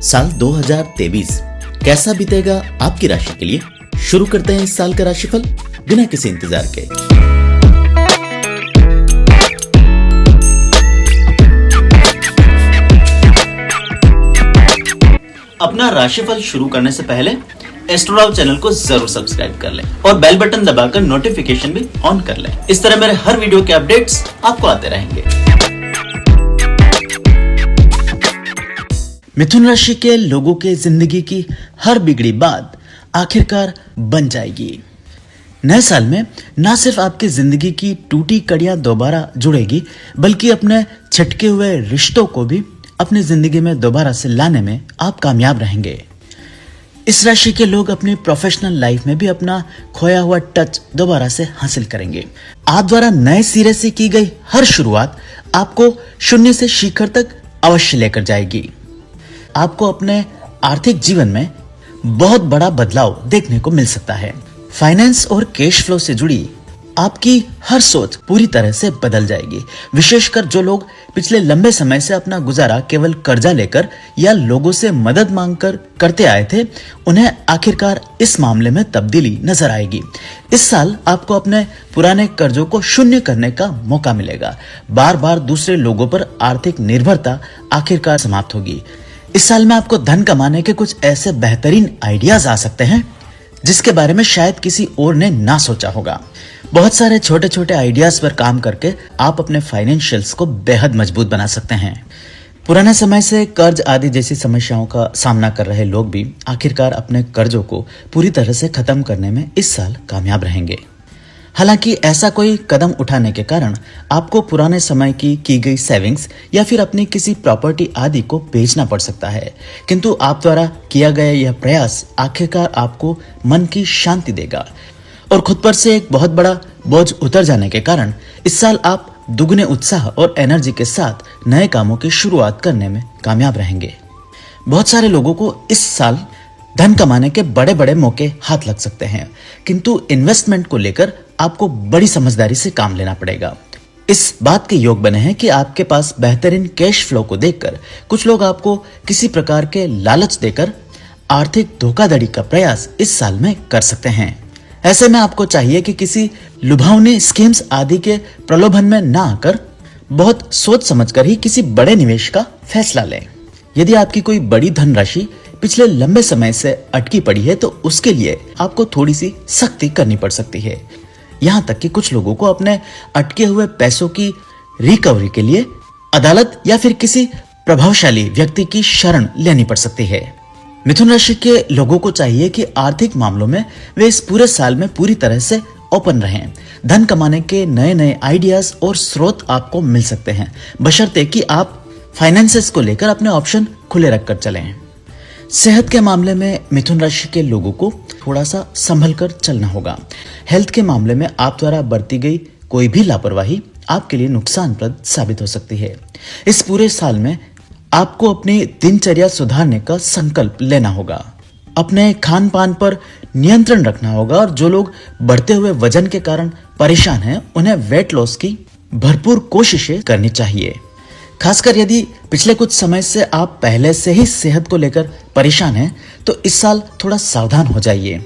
साल 2023 कैसा बीतेगा आपकी राशि के लिए। शुरू करते हैं इस साल का राशिफल बिना किसी इंतजार के। अपना राशिफल शुरू करने से पहले एस्ट्रोराव चैनल को जरूर सब्सक्राइब कर लें और बेल बटन दबाकर नोटिफिकेशन भी ऑन कर लें। इस तरह मेरे हर वीडियो के अपडेट्स आपको आते रहेंगे। मिथुन राशि के लोगों के जिंदगी की हर बिगड़ी बात आखिरकार बन जाएगी। नए साल में न सिर्फ आपकी जिंदगी की टूटी कड़ियां दोबारा जुड़ेगी, बल्कि अपने छटके हुए रिश्तों को भी अपनी जिंदगी में दोबारा से लाने में आप कामयाब रहेंगे। इस राशि के लोग अपनी प्रोफेशनल लाइफ में भी अपना खोया हुआ टच दोबारा से हासिल करेंगे। आप द्वारा नए सिरे से की गई हर शुरुआत आपको शून्य से शिखर तक अवश्य लेकर जाएगी। आपको अपने आर्थिक जीवन में बहुत बड़ा बदलाव देखने को मिल सकता है। फाइनेंस और कैश फ्लो से जुड़ी आपकी हर सोच पूरी तरह से बदल जाएगी। विशेषकर जो लोग पिछले लंबे समय से अपना गुजारा केवल कर्जा लेकर या लोगों से मदद मांगकर करते आए थे, उन्हें आखिरकार इस मामले में तब्दीली नजर आएगी। इस साल आपको अपने पुराने कर्जों को शून्य करने का मौका मिलेगा। बार बार दूसरे लोगों पर आर्थिक निर्भरता आखिरकार समाप्त होगी। इस साल में आपको धन कमाने के कुछ ऐसे बेहतरीन आइडियाज आ सकते हैं जिसके बारे में शायद किसी और ने ना सोचा होगा। बहुत सारे छोटे छोटे आइडियाज पर काम करके आप अपने फाइनेंशियल्स को बेहद मजबूत बना सकते हैं। पुराने समय से कर्ज आदि जैसी समस्याओं का सामना कर रहे लोग भी आखिरकार अपने कर्जों को पूरी तरह से खत्म करने में इस साल कामयाब रहेंगे। हालांकि ऐसा कोई कदम उठाने के कारण आपको पुराने समय की गई सेविंग्स या फिर अपनी किसी प्रॉपर्टी आदि को बेचना पड़ सकता है, किंतु आप द्वारा किया गया यह प्रयास आखिरकार आपको मन की शांति देगा और खुद पर से एक बहुत बड़ा बोझ उतर जाने के कारण इस साल आप दुगने उत्साह और एनर्जी के साथ नए कामों की शुरुआत करने में कामयाब रहेंगे। बहुत सारे लोगों को इस साल धन कमाने के बड़े बड़े मौके हाथ लग सकते हैं, किंतु इन्वेस्टमेंट को लेकर आपको बड़ी समझदारी से काम लेना पड़ेगा। इस बात के योग बने हैं कि आपके पास बेहतरीन कैश फ्लो को देखकर कुछ लोग आपको किसी प्रकार के लालच देकर आर्थिक धोखाधड़ी का प्रयास इस साल में कर सकते हैं। ऐसे में आपको चाहिए कि किसी लुभावनी स्कीम्स आदि के प्रलोभन में ना आकर बहुत सोच समझकर ही किसी बड़े निवेश का फैसला लें। यदि आपकी कोई बड़ी धनराशि पिछले लंबे समय से अटकी पड़ी है तो उसके लिए आपको थोड़ी सी सख्ती करनी पड़ सकती है। यहाँ तक कि कुछ लोगों को अपने अटके हुए पैसों की रिकवरी के लिए अदालत या फिर किसी प्रभावशाली व्यक्ति की शरण लेनी पड़ सकती है। मिथुन राशि के लोगों को चाहिए कि आर्थिक मामलों में वे इस पूरे साल में पूरी तरह से ओपन रहें। धन कमाने के नए नए आइडियाज और स्रोत आपको मिल सकते हैं, बशर्ते कि आप फाइनेंसेस को लेकर अपने ऑप्शन खुले रखकर चलें। सेहत के मामले में मिथुन राशि के लोगों को थोड़ा सा संभल कर चलना होगा। हेल्थ के मामले में आप द्वारा बरती गई कोई भी लापरवाही आपके लिए नुकसानप्रद साबित हो सकती है। इस पूरे साल में आपको अपनी दिनचर्या सुधारने का संकल्प लेना होगा। अपने खान पान पर नियंत्रण रखना होगा और जो लोग बढ़ते हुए वजन के कारण परेशान हैं, उन्हें वेट लॉस की भरपूर कोशिशें करनी चाहिए। खासकर यदि पिछले कुछ समय से आप पहले से ही सेहत को लेकर परेशान हैं, तो इस साल थोड़ा सावधान हो जाइए।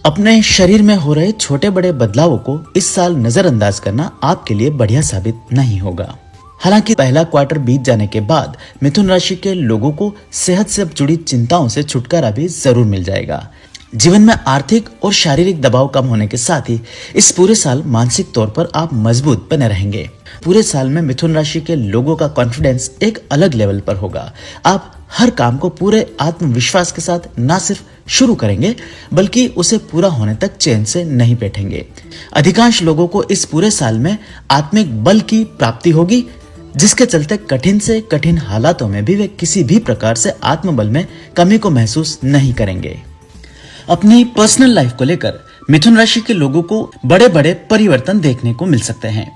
अपने शरीर में हो रहे छोटे बड़े बदलावों को इस साल नजरअंदाज करना आपके लिए बढ़िया साबित नहीं होगा। हालांकि पहला क्वार्टर बीत जाने के बाद मिथुन राशि के लोगों को सेहत से जुड़ी चिंताओं से छुटकारा भी जरूर मिल जाएगा। जीवन में आर्थिक और शारीरिक दबाव कम होने के साथ ही इस पूरे साल मानसिक तौर पर आप मजबूत बने रहेंगे। पूरे साल में मिथुन राशि के लोगों का कॉन्फिडेंस एक अलग लेवल पर होगा। आप हर काम को पूरे आत्मविश्वास के साथ न सिर्फ शुरू करेंगे, बल्कि उसे पूरा होने तक चैन से नहीं बैठेंगे। अधिकांश लोगों को इस पूरे साल में आत्मिक बल की प्राप्ति होगी, जिसके चलते कठिन से कठिन हालातों में भी वे किसी भी प्रकार से आत्मबल में कमी को महसूस नहीं करेंगे। अपनी पर्सनल लाइफ को लेकर मिथुन राशि के लोगों को बड़े बड़े परिवर्तन देखने को मिल सकते हैं।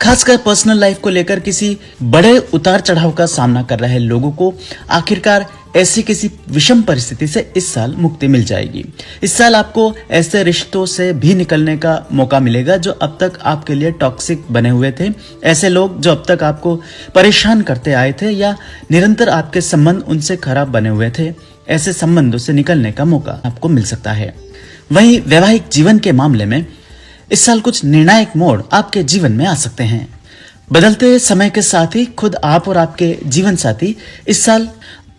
खासकर पर्सनल लाइफ को लेकर किसी बड़े उतार चढ़ाव का सामना कर रहे लोगों को आखिरकार ऐसी किसी विषम परिस्थिति से इस साल मुक्ति मिल जाएगी। इस साल आपको ऐसे रिश्तों से भी निकलने का मौका मिलेगा जो अब तक आपके लिए टॉक्सिक बने हुए थे। ऐसे लोग जो अब तक आपको परेशान करते आए थे या निरंतर आपके संबंध उनसे खराब बने हुए थे, ऐसे संबंधों से निकलने का मौका आपको मिल सकता है। वहीं वैवाहिक जीवन के मामले में इस साल कुछ निर्णायक मोड़ आपके जीवन में आ सकते हैं। बदलते समय के साथ ही खुद आप और आपके जीवन साथी इस साल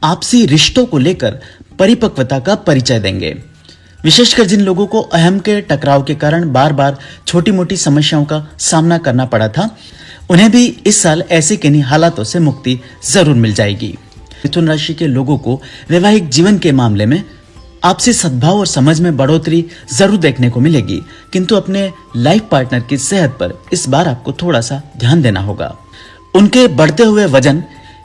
आपसी रिश्तों को लेकर परिपक्वता का परिचय देंगे। विशेषकर जिन लोगों को अहम के टकराव के कारण बार बार छोटी मोटी समस्याओं का सामना करना पड़ा था, उन्हें भी इस साल ऐसे किन्हीं हालातों से मुक्ति जरूर मिल जाएगी। मिथुन राशि के लोगों को वैवाहिक जीवन के मामले में आपसी सद्भाव और समझ में बढ़ोतरी जरूर देखने को मिलेगी, किंतु अपने लाइफ पार्टनर की सेहत पर इस बार आपको थोड़ा सा ध्यान देना होगा। उनके बढ़ते हुए वजन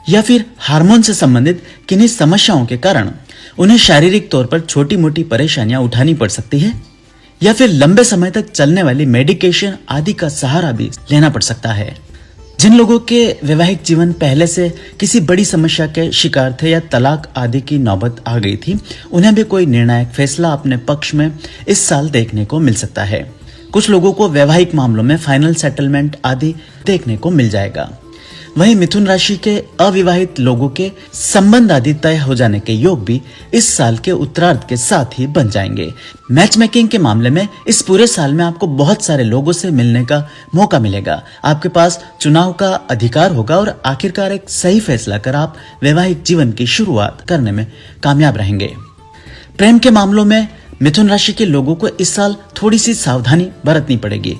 या फिर हार्मोन से संबंधित किन्हीं समस्याओं के कारण उन्हें शारीरिक तौर पर छोटी मोटी परेशानियां उठानी पड़ सकती है या फिर लंबे समय तक चलने वाली मेडिकेशन आदि का सहारा भी लेना पड़ सकता है। जिन लोगों के वैवाहिक जीवन पहले से किसी बड़ी समस्या के शिकार थे या तलाक आदि की नौबत आ गई थी, उन्हें भी कोई निर्णायक फैसला अपने पक्ष में इस साल देखने को मिल सकता है। कुछ लोगों को वैवाहिक मामलों में फाइनल सेटलमेंट आदि देखने को मिल जाएगा। वहीं मिथुन राशि के अविवाहित लोगों के संबंध आदि तय हो जाने के योग भी इस साल के उत्तरार्ध के साथ ही बन जाएंगे। मैच मेकिंग के मामले में इस पूरे साल में आपको बहुत सारे लोगों से मिलने का मौका मिलेगा। आपके पास चुनाव का अधिकार होगा और आखिरकार एक सही फैसला कर आप वैवाहिक जीवन की शुरुआत करने में कामयाब रहेंगे। प्रेम के मामलों में मिथुन राशि के लोगों को इस साल थोड़ी सी सावधानी बरतनी पड़ेगी।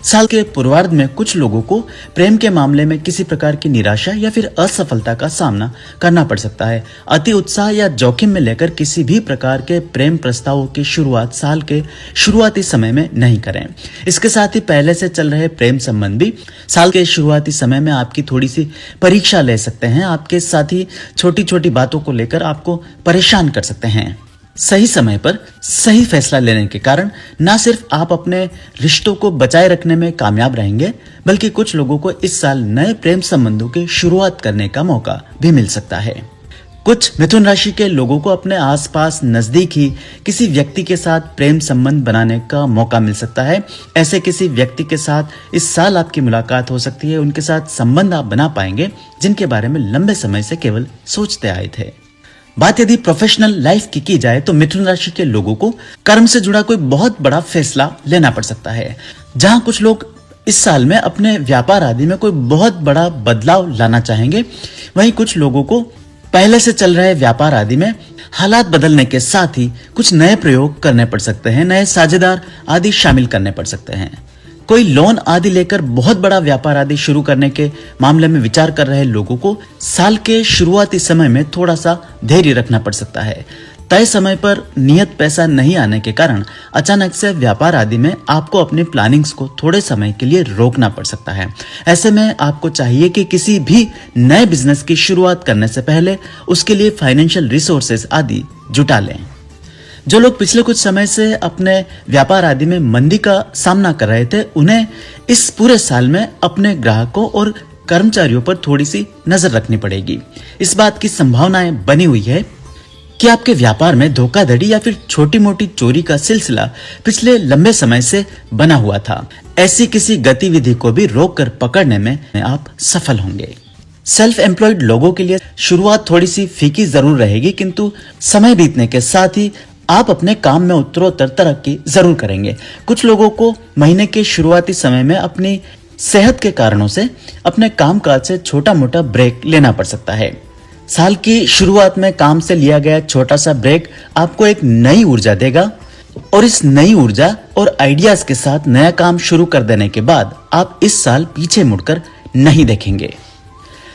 साल के पूर्वार्ध में कुछ लोगों को प्रेम के मामले में किसी प्रकार की निराशा या फिर असफलता का सामना करना पड़ सकता है। अति उत्साह या जोखिम में लेकर किसी भी प्रकार के प्रेम प्रस्तावों की शुरुआत साल के शुरुआती समय में नहीं करें। इसके साथ ही पहले से चल रहे प्रेम संबंध भी साल के शुरुआती समय में आपकी थोड़ी सी परीक्षा ले सकते हैं। आपके साथी छोटी छोटी बातों को लेकर आपको परेशान कर सकते हैं। सही समय पर सही फैसला लेने के कारण न सिर्फ आप अपने रिश्तों को बचाए रखने में कामयाब रहेंगे, बल्कि कुछ लोगों को इस साल नए प्रेम संबंधों की शुरुआत करने का मौका भी मिल सकता है। कुछ मिथुन राशि के लोगों को अपने आसपास नजदीक ही किसी व्यक्ति के साथ प्रेम संबंध बनाने का मौका मिल सकता है। ऐसे किसी व्यक्ति के साथ इस साल आपकी मुलाकात हो सकती है। उनके साथ संबंध आप बना पाएंगे जिनके बारे में लंबे समय से केवल सोचते आए थे। बात यदि प्रोफेशनल लाइफ की जाए तो मिथुन राशि के लोगों को कर्म से जुड़ा कोई बहुत बड़ा फैसला लेना पड़ सकता है। जहां कुछ लोग इस साल में अपने व्यापार आदि में कोई बहुत बड़ा बदलाव लाना चाहेंगे, वहीं कुछ लोगों को पहले से चल रहे व्यापार आदि में हालात बदलने के साथ ही कुछ नए प्रयोग करने पड़ सकते हैं। नए साझेदार आदि शामिल करने पड़ सकते हैं। कोई लोन आदि लेकर बहुत बड़ा व्यापार आदि शुरू करने के मामले में विचार कर रहे लोगों को साल के शुरुआती समय में थोड़ा सा धैर्य रखना पड़ सकता है। तय समय पर नियत पैसा नहीं आने के कारण अचानक से व्यापार आदि में आपको अपनी प्लानिंग्स को थोड़े समय के लिए रोकना पड़ सकता है। ऐसे में आपको चाहिए कि किसी भी नए बिजनेस की शुरुआत करने से पहले उसके लिए फाइनेंशियल रिसोर्सेज आदि जुटा लें। जो लोग पिछले कुछ समय से अपने व्यापार आदि में मंदी का सामना कर रहे थे, उन्हें इस पूरे साल में अपने ग्राहकों और कर्मचारियों पर थोड़ी सी नजर रखनी पड़ेगी। इस बात की संभावनाएं बनी हुई है कि आपके व्यापार में धोखाधड़ी या फिर छोटी मोटी चोरी का सिलसिला पिछले लंबे समय से बना हुआ था। ऐसी किसी गतिविधि को भी रोक कर पकड़ने में आप सफल होंगे। सेल्फ एम्प्लॉयड लोगों के लिए शुरुआत थोड़ी सी फीकी जरूर रहेगी, किंतु समय बीतने के साथ ही आप अपने काम में उत्तरोत्तर तरक्की जरूर करेंगे। कुछ लोगों को महीने के शुरुआती समय में अपनी सेहत के कारणों से अपने कामकाज से छोटा मोटा ब्रेक लेना पड़ सकता है। साल की शुरुआत में काम से लिया गया छोटा सा ब्रेक आपको एक नई ऊर्जा देगा और इस नई ऊर्जा और आइडियाज के साथ नया काम शुरू कर देने के बाद आप इस साल पीछे मुड़कर नहीं देखेंगे।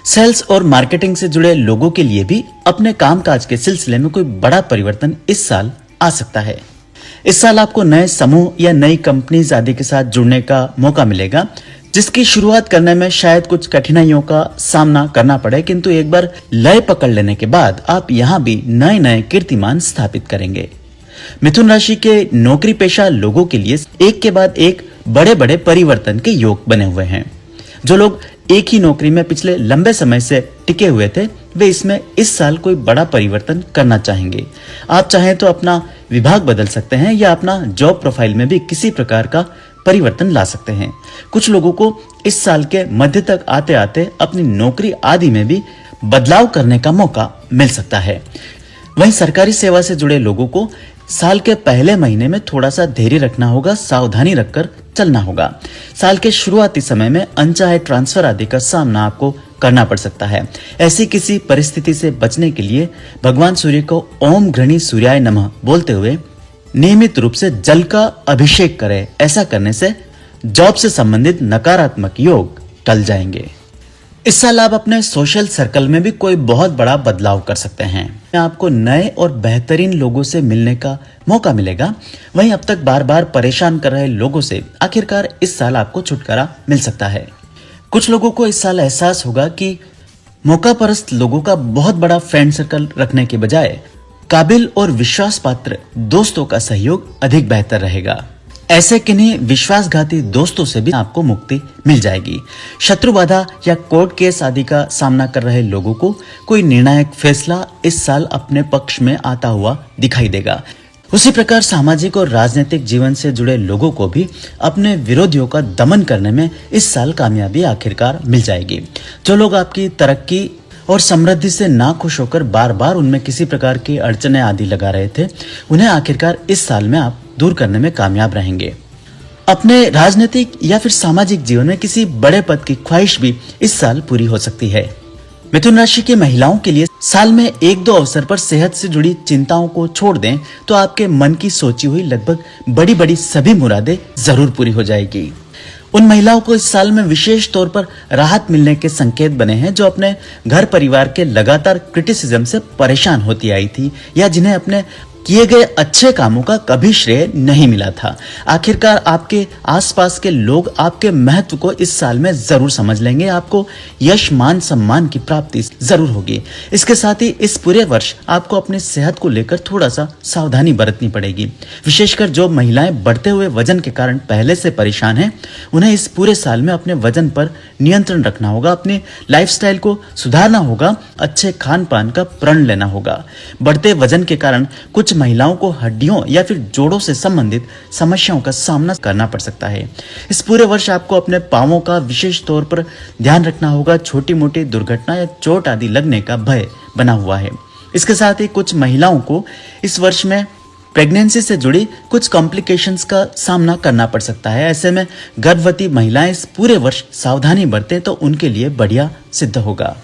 सेल्स और मार्केटिंग से जुड़े लोगों के लिए भी अपने कामकाज के सिलसिले में कोई बड़ा परिवर्तन इस साल आ सकता है। इस साल आपको नए समूह या नई कंपनीज आदि के साथ जुड़ने का मौका मिलेगा, जिसकी शुरुआत करने में शायद कुछ कठिनाइयों का सामना करना पड़े, किंतु एक बार लय पकड़ लेने के बाद आप यहाँ भी नए नए कीर्तिमान स्थापित करेंगे। मिथुन राशि के नौकरी पेशा लोगों के लिए एक के बाद एक बड़े बड़े परिवर्तन के योग बने हुए हैं। जो लोग एक ही नौकरी में पिछले लंबे समय से टिके हुए थे, वे इसमें इस साल कोई बड़ा परिवर्तन करना चाहेंगे। आप चाहें तो अपना विभाग बदल सकते हैं या अपना जॉब प्रोफाइल में भी किसी प्रकार का परिवर्तन ला सकते हैं। कुछ लोगों को इस साल के मध्य तक आते आते अपनी नौकरी आदि में भी बदलाव करने का मौका मिल सकता है। वहीं सरकारी सेवा से जुड़े लोगों को साल के पहले महीने में थोड़ा सा धैर्य रखना होगा, सावधानी रखकर चलना होगा। साल के शुरुआती समय में अनचाहे ट्रांसफर आदि का सामना आपको करना पड़ सकता है। ऐसी किसी परिस्थिति से बचने के लिए भगवान सूर्य को ओम घृणी सूर्याय नमः बोलते हुए नियमित रूप से जल का अभिषेक करें। ऐसा करने से जॉब से संबंधित नकारात्मक योग टल जाएंगे। इस साल आप अपने सोशल सर्कल में भी कोई बहुत बड़ा बदलाव कर सकते हैं। आपको नए और बेहतरीन लोगों से मिलने का मौका मिलेगा। वहीं अब तक बार बार परेशान कर रहे लोगों से आखिरकार इस साल आपको छुटकारा मिल सकता है। कुछ लोगों को इस साल एहसास होगा कि मौका परस्त लोगों का बहुत बड़ा फ्रेंड सर्कल रखने के बजाय काबिल और विश्वास पात्र दोस्तों का सहयोग अधिक बेहतर रहेगा। ऐसे किन्हीं विश्वासघाती दोस्तों से भी आपको मुक्ति मिल जाएगी। शत्रु बाधा या कोर्ट केस आदि का सामना कर रहे लोगों को कोई निर्णायक फैसला इस साल अपने पक्ष में आता हुआ दिखाई देगा। उसी प्रकार सामाजिक और राजनीतिक जीवन से जुड़े लोगों को भी अपने विरोधियों का दमन करने में इस साल कामयाबी आखिरकार मिल जाएगी। जो लोग आपकी तरक्की और समृद्धि से नाखुश होकर बार बार उनमें किसी प्रकार की अड़चने आदि लगा रहे थे, उन्हें आखिरकार इस साल में आप दूर करने में कामयाब रहेंगे। अपने राजनीतिक या फिर सामाजिक जीवन में किसी बड़े पद की ख्वाहिश भी इस साल पूरी हो सकती है। मिथुन राशि की महिलाओं के लिए साल में एक दो अवसर पर सेहत से जुड़ी चिंताओं को छोड़ दें तो आपके मन की सोची हुई लगभग बड़ी बड़ी सभी मुरादें जरूर पूरी हो जाएगी। उन महिलाओं को इस साल में विशेष तौर पर राहत मिलने के संकेत बने हैं जो अपने घर परिवार के लगातार क्रिटिसिज्म से परेशान होती आई थी या जिन्हें अपने किए गए अच्छे कामों का कभी श्रेय नहीं मिला था। आखिरकार आपके आसपास के लोग आपके महत्व को इस साल में जरूर समझ लेंगे। आपको यश मान सम्मान की प्राप्ति जरूर होगी। इसके साथ ही इस पूरे वर्ष आपको अपनी सेहत को लेकर थोड़ा सा सावधानी बरतनी पड़ेगी। विशेषकर जो महिलाएं बढ़ते हुए वजन के कारण पहले से परेशान हैं, उन्हें इस पूरे साल में अपने वजन पर नियंत्रण रखना होगा, अपनी लाइफस्टाइल को सुधारना होगा, अच्छे खान पान का प्रण लेना होगा। बढ़ते वजन के कारण कुछ महिलाओं को हड्डियों या फिर जोड़ों से संबंधित समस्याओं का सामना करना पड़ सकता है। इस पूरे वर्ष आपको अपने पांवों का विशेष तौर पर ध्यान रखना होगा। छोटी मोटी दुर्घटना या चोट आदि लगने का भय बना हुआ है। इसके साथ ही कुछ महिलाओं को इस वर्ष में प्रेगनेंसी से जुड़ी कुछ कॉम्प्लिकेशंस का सामना करना पड़ सकता है। ऐसे में गर्भवती महिलाएं इस पूरे वर्ष सावधानी बरतें तो उनके लिए बढ़िया सिद्ध होगा।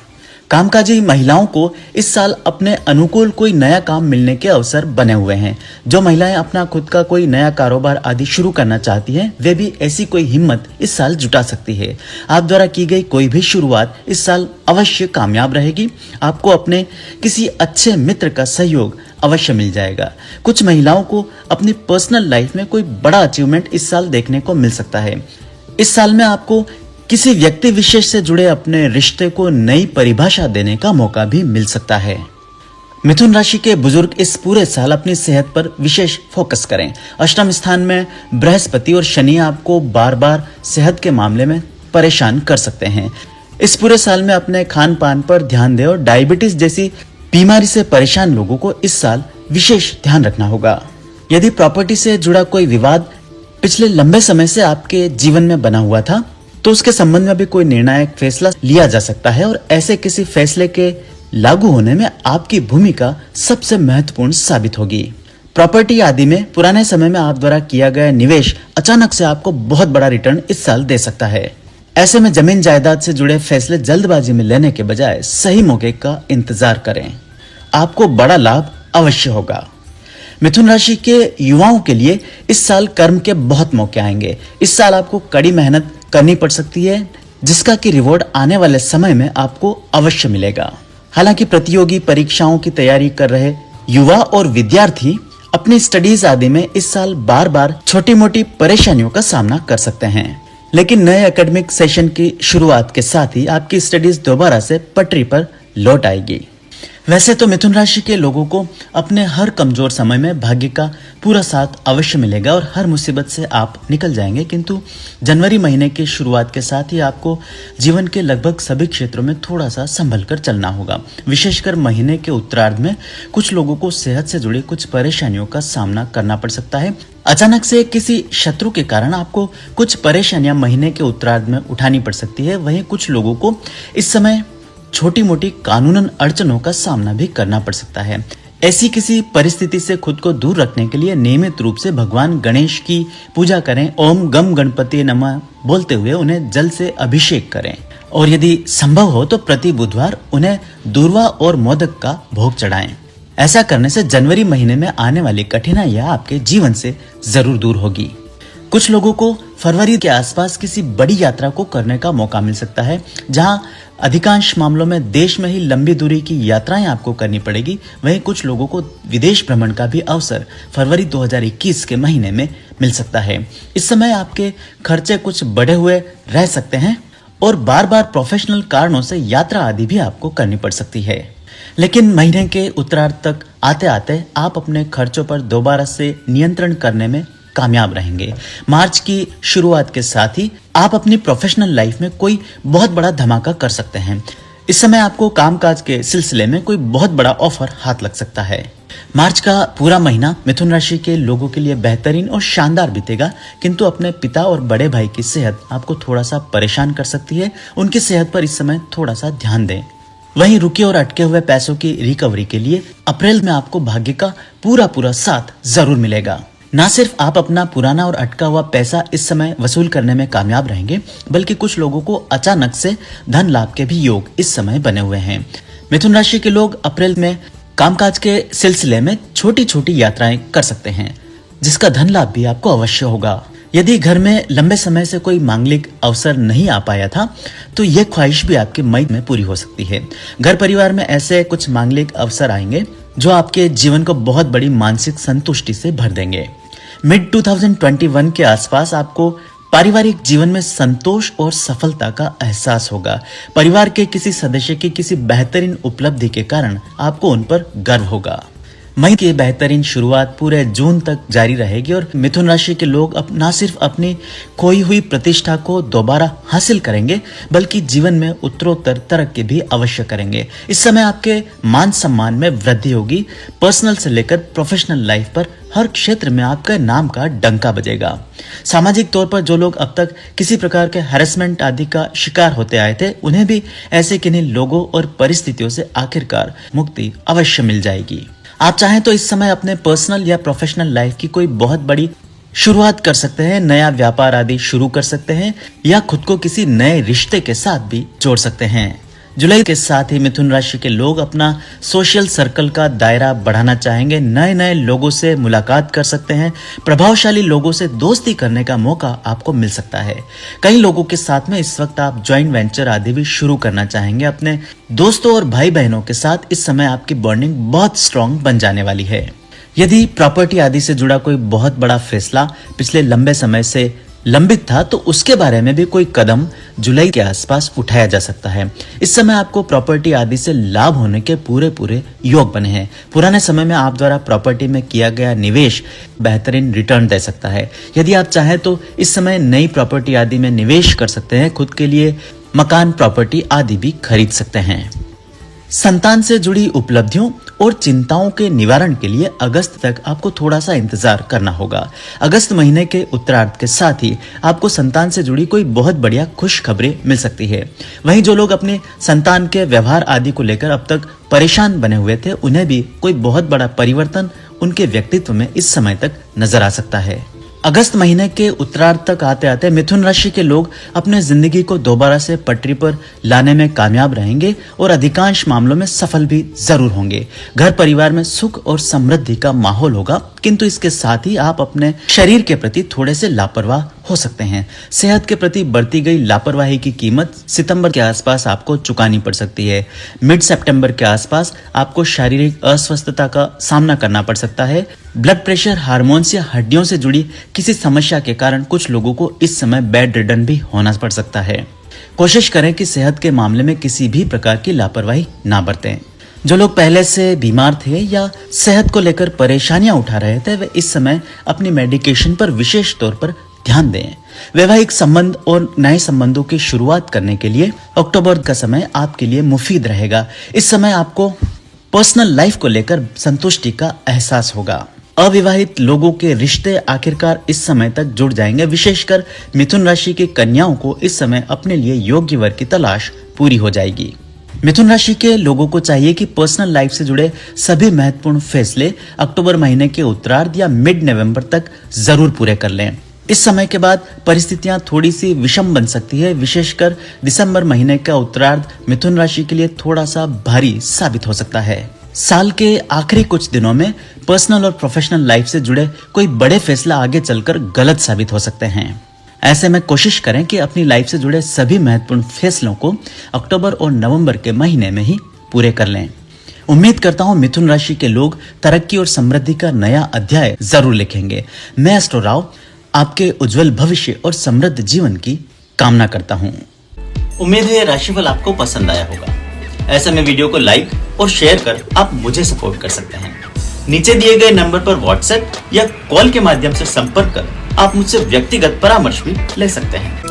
कामकाजी महिलाओं को इस साल अपने अनुकूल कोई नया काम मिलने के अवसर बने हुए हैं। जो महिलाएं अपना खुद का कोई नया कारोबार आदि शुरू करना चाहती हैं, वे भी ऐसी कोई हिम्मत इस साल जुटा सकती है। आप द्वारा की गई कोई भी शुरुआत इस साल अवश्य कामयाब रहेगी। आपको अपने किसी अच्छे मित्र का सहयोग अवश्य मिल जाएगा। कुछ महिलाओं को अपनी पर्सनल लाइफ में कोई बड़ा अचीवमेंट इस साल देखने को मिल सकता है। इस साल में आपको किसी व्यक्ति विशेष से जुड़े अपने रिश्ते को नई परिभाषा देने का मौका भी मिल सकता है। मिथुन राशि के बुजुर्ग इस पूरे साल अपनी सेहत पर विशेष फोकस करें। अष्टम स्थान में बृहस्पति और शनि आपको बार बार सेहत के मामले में परेशान कर सकते हैं। इस पूरे साल में अपने खान पान पर ध्यान दें और डायबिटीज जैसी बीमारी से परेशान लोगों को इस साल विशेष ध्यान रखना होगा। यदि प्रॉपर्टी से जुड़ा कोई विवाद पिछले लंबे समय से आपके जीवन में बना हुआ था तो उसके संबंध में भी कोई निर्णायक फैसला लिया जा सकता है और ऐसे किसी फैसले के लागू होने में आपकी भूमिका सबसे महत्वपूर्ण साबित होगी। प्रॉपर्टी आदि में पुराने समय में आप द्वारा किया गया निवेश अचानक से आपको बहुत बड़ा रिटर्न इस साल दे सकता है। ऐसे में जमीन जायदाद से जुड़े फैसले जल्दबाजी में लेने के बजाय सही मौके का इंतजार करें। आपको बड़ा लाभ अवश्य होगा। मिथुन राशि के युवाओं के लिए इस साल कर्म के बहुत मौके आएंगे। इस साल आपको कड़ी मेहनत करनी पड़ सकती है, जिसका कि रिवॉर्ड आने वाले समय में आपको अवश्य मिलेगा। हालांकि प्रतियोगी परीक्षाओं की तैयारी कर रहे युवा और विद्यार्थी अपनी स्टडीज आदि में इस साल बार बार छोटी मोटी परेशानियों का सामना कर सकते हैं, लेकिन नए एकेडमिक सेशन की शुरुआत के साथ ही आपकी स्टडीज दोबारा से पटरी पर लौट आएगी। वैसे तो मिथुन राशि के लोगों को अपने हर कमजोर समय में भाग्य का पूरा साथ अवश्य मिलेगा और हर मुसीबत से आप निकल जाएंगे। किंतु जनवरी महीने की शुरुआत के साथ ही आपको जीवन के लगभग सभी क्षेत्रों में थोड़ा सा संभल कर चलना होगा। विशेषकर महीने के उत्तरार्ध में कुछ लोगों को सेहत से जुड़ी कुछ परेशानियों का सामना करना पड़ सकता है। अचानक से किसी शत्रु के कारण आपको कुछ परेशानियां महीने के उत्तरार्ध में उठानी पड़ सकती है। वहीं कुछ लोगों को इस समय छोटी मोटी कानूनन अड़चनों का सामना भी करना पड़ सकता है। ऐसी किसी परिस्थिति से खुद को दूर रखने के लिए नियमित रूप से भगवान गणेश की पूजा करें। ओम गम गणपति नमः बोलते हुए उन्हें जल से अभिषेक करें और यदि संभव हो तो प्रति बुधवार उन्हें दूर्वा और मोदक का भोग चढ़ाएं। ऐसा करने से जनवरी महीने में आने वाली कठिनाइयां आपके जीवन से जरूर दूर होगी। कुछ लोगों को फरवरी के आसपास किसी बड़ी यात्रा को करने का मौका मिल सकता है, जहां अधिकांश मामलों में देश में ही लंबी दूरी की यात्राएं आपको करनी पड़ेगी। वहीं कुछ लोगों को विदेश भ्रमण का भी अवसर फरवरी 2021 के महीने में मिल सकता है। इस समय आपके खर्चे कुछ बढ़े हुए रह सकते हैं और बार बार प्रोफेशनल कारणों से यात्रा आदि भी आपको करनी पड़ सकती है। लेकिन महीने के उत्तरार्ध तक आते आते आप अपने खर्चों पर दोबारा से नियंत्रण करने में कामयाब रहेंगे। मार्च की शुरुआत के साथ ही आप अपनी प्रोफेशनल लाइफ में कोई बहुत बड़ा धमाका कर सकते हैं। इस समय आपको कामकाज के सिलसिले में कोई बहुत बड़ा ऑफर हाथ लग सकता है। मार्च का पूरा महीना मिथुन राशि के लोगों के लिए बेहतरीन और शानदार बीतेगा, किंतु अपने पिता और बड़े भाई की सेहत आपको थोड़ा सा परेशान कर सकती है। उनकी सेहत पर इस समय थोड़ा सा ध्यान दें। वहीं रुके और अटके हुए पैसों की रिकवरी के लिए अप्रैल में आपको भाग्य का पूरा साथ जरूर मिलेगा। न सिर्फ आप अपना पुराना और अटका हुआ पैसा इस समय वसूल करने में कामयाब रहेंगे, बल्कि कुछ लोगों को अचानक से धन लाभ के भी योग इस समय बने हुए हैं। मिथुन राशि के लोग अप्रैल में कामकाज के सिलसिले में छोटी छोटी यात्राएं कर सकते हैं, जिसका धन लाभ भी आपको अवश्य होगा। यदि घर में लंबे समय से कोई मांगलिक अवसर नहीं आ पाया था, तो यह ख्वाहिश भी आपके मई में पूरी हो सकती है। घर परिवार में ऐसे कुछ मांगलिक अवसर आएंगे जो आपके जीवन को बहुत बड़ी मानसिक संतुष्टि से भर देंगे। मिड 2021 के आसपास आपको पारिवारिक जीवन में संतोष और सफलता का एहसास होगा। परिवार के किसी सदस्य की किसी बेहतरीन उपलब्धि के कारण आपको उन पर गर्व होगा। मई की बेहतरीन शुरुआत पूरे जून तक जारी रहेगी और मिथुन राशि के लोग न सिर्फ अपनी खोई हुई प्रतिष्ठा को दोबारा हासिल करेंगे, बल्कि जीवन में उत्तरोत्तर तरक्की भी अवश्य करेंगे। इस समय आपके मान सम्मान में वृद्धि होगी। पर्सनल से लेकर प्रोफेशनल लाइफ पर हर क्षेत्र में आपका नाम का डंका बजेगा। सामाजिक तौर पर जो लोग अब तक किसी प्रकार के हैरेसमेंट आदि का शिकार होते आए थे, उन्हें भी ऐसे किन्हीं लोगों और परिस्थितियों से आखिरकार मुक्ति अवश्य मिल जाएगी। आप चाहें तो इस समय अपने पर्सनल या प्रोफेशनल लाइफ की कोई बहुत बड़ी शुरुआत कर सकते हैं, नया व्यापार आदि शुरू कर सकते हैं या खुद को किसी नए रिश्ते के साथ भी जोड़ सकते हैं। जुलाई के साथ ही मिथुन राशि के लोग अपना सोशल सर्कल का दायरा बढ़ाना चाहेंगे, नए नए लोगों से मुलाकात कर सकते हैं, प्रभावशाली लोगों से दोस्ती करने का मौका आपको मिल सकता है। कई लोगों के साथ में इस वक्त आप ज्वाइंट वेंचर आदि भी शुरू करना चाहेंगे। अपने दोस्तों और भाई बहनों के साथ इस समय आपकी बॉन्डिंग बहुत स्ट्रांग बन जाने वाली है। यदि प्रॉपर्टी आदि से जुड़ा कोई बहुत बड़ा फैसला पिछले लंबे समय से लंबित था, तो उसके बारे में भी कोई कदम जुलाई के आसपास उठाया जा सकता है। इस समय आपको प्रॉपर्टी आदि से लाभ होने के पूरे योग बने हैं। पुराने समय में आप द्वारा प्रॉपर्टी में किया गया निवेश बेहतरीन रिटर्न दे सकता है। यदि आप चाहें तो इस समय नई प्रॉपर्टी आदि में निवेश कर सकते हैं, खुद के लिए मकान प्रॉपर्टी आदि भी खरीद सकते हैं। संतान से जुड़ी उपलब्धियों और चिंताओं के निवारण के लिए अगस्त तक आपको थोड़ा सा इंतजार करना होगा। अगस्त महीने के उत्तरार्ध के साथ ही आपको संतान से जुड़ी कोई बहुत बढ़िया खुश खबरें मिल सकती है। वहीं जो लोग अपने संतान के व्यवहार आदि को लेकर अब तक परेशान बने हुए थे, उन्हें भी कोई बहुत बड़ा परिवर्तन उनके व्यक्तित्व में इस समय तक नजर आ सकता है। अगस्त महीने के उत्तरार्ध तक आते आते मिथुन राशि के लोग अपने जिंदगी को दोबारा से पटरी पर लाने में कामयाब रहेंगे और अधिकांश मामलों में सफल भी जरूर होंगे। घर परिवार में सुख और समृद्धि का माहौल होगा, किंतु इसके साथ ही आप अपने शरीर के प्रति थोड़े से लापरवाह हो सकते हैं। सेहत के प्रति बढ़ती गई लापरवाही की कीमत सितंबर के आसपास आपको चुकानी पड़ सकती है। मिड सितंबर के आसपास आपको शारीरिक अस्वस्थता का सामना करना पड़ सकता है। ब्लड प्रेशर, हार्मोन्स या हड्डियों से जुड़ी किसी समस्या के कारण कुछ लोगों को इस समय बेड रिडन भी होना पड़ सकता है। कोशिश करें कि सेहत के मामले में किसी भी प्रकार की लापरवाही ना बरतें। जो लोग पहले से बीमार थे या सेहत को लेकर परेशानियां उठा रहे थे, वे इस समय अपनी मेडिकेशन पर विशेष तौर पर ध्यान दें। वैवाहिक संबंध और नए संबंधों की शुरुआत करने के लिए अक्टूबर का समय आपके लिए मुफीद रहेगा। इस समय आपको पर्सनल लाइफ को लेकर संतुष्टि का एहसास होगा। अविवाहित लोगों के रिश्ते आखिरकार इस समय तक जुड़ जाएंगे। विशेषकर मिथुन राशि की कन्याओं को इस समय अपने लिए योग्य वर की तलाश पूरी हो जाएगी। मिथुन राशि के लोगों को चाहिए कि पर्सनल लाइफ से जुड़े सभी महत्वपूर्ण फैसले अक्टूबर महीने के उत्तरार्ध या मिड नवंबर तक जरूर पूरे कर लें। इस समय के बाद परिस्थितियां थोड़ी सी विषम बन सकती है। विशेषकर दिसंबर महीने का उत्तरार्ध मिथुन राशि के लिए थोड़ा सा भारी साबित हो सकता है। साल के आखिरी कुछ दिनों में पर्सनल और प्रोफेशनल लाइफ से जुड़े कोई बड़े फैसला आगे चलकर गलत साबित हो सकते हैं। ऐसे में कोशिश करें कि अपनी लाइफ से जुड़े सभी महत्वपूर्ण फैसलों को अक्टूबर और नवंबर के महीने में ही पूरे कर लें। उम्मीद करता हूं मिथुन राशि के लोग तरक्की और समृद्धि का नया अध्याय जरूर लिखेंगे। मैं एस्ट्रो राव आपके उज्जवल भविष्य और समृद्ध जीवन की कामना करता हूं। उम्मीद है राशिफल आपको पसंद आया होगा। ऐसे में वीडियो को लाइक और शेयर कर आप मुझे सपोर्ट कर सकते हैं। नीचे दिए गए नंबर पर व्हाट्सएप या कॉल के माध्यम से संपर्क कर आप मुझसे व्यक्तिगत परामर्श भी ले सकते हैं।